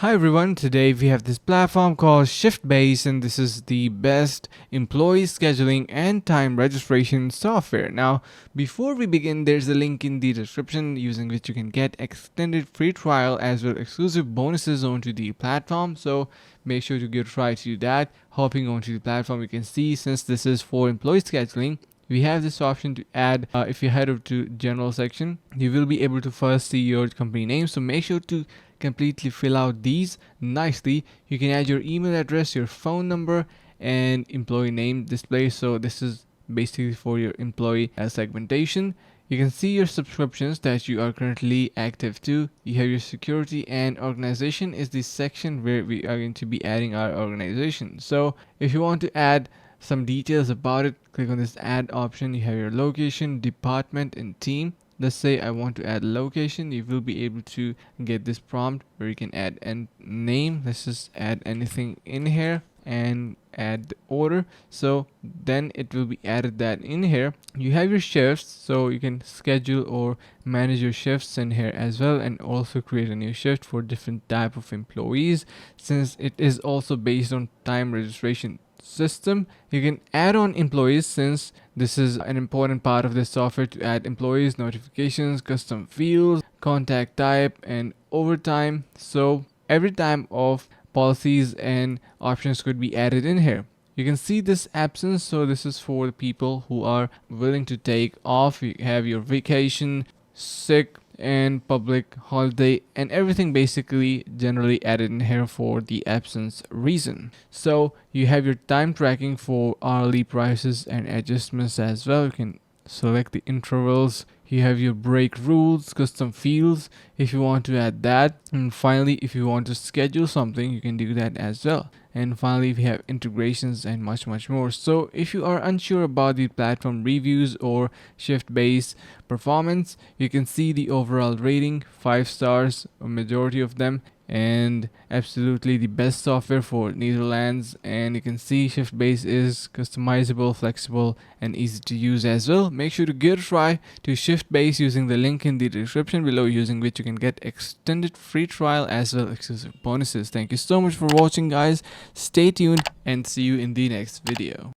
Hi everyone, today we have this platform called Shiftbase and this is the best employee scheduling and time registration software. Now, before we begin, there's a link in the description using which you can get extended free trial as well as exclusive bonuses onto the platform. So make sure to give a try to do that. Hopping onto the platform, you can see since this is for employee scheduling, we have this option to add. If you head over to general section, you will be able to first see your company name, so make sure to completely fill out these nicely. You can add your email address, your phone number, and employee name display. So this is basically for your employee segmentation. You can see your subscriptions that you are currently active to. You have your security, and organization is the section where we are going to be adding our organization. So if you want to add some details about it, click on this add option. You have your location, department, and team. Let's say I want to add location. You will be able to get this prompt where you can add a name. Let's just add anything in here and add the order. So then it will be added that in here. You have your shifts, so you can schedule or manage your shifts in here as well, and also create a new shift for different type of employees. Since it is also based on time registration system, you can add on employees, since this is an important part of this software, to add employees, notifications, custom fields, contact type, and overtime. So every time of policies and options could be added in here. You can see this absence, so this is for the people who are willing to take off. You have your vacation, sick, and public holiday, and everything basically generally added in here for the absence reason. So you have your time tracking for hourly prices and adjustments as well. You can select the intervals. You have your break rules, custom fields if you want to add that, and finally if you want to schedule something, you can do that as well. And finally we have integrations and much more. So if you are unsure about the platform reviews or Shiftbase performance, you can see the overall rating, 5 stars, a majority of them, and absolutely the best software for Netherlands. And you can see Shiftbase is customizable, flexible, and easy to use as well. Make sure to give a try to Shiftbase using the link in the description below, using which you can get extended free trial as well as exclusive bonuses. Thank you so much for watching, guys. Stay tuned and see you in the next video.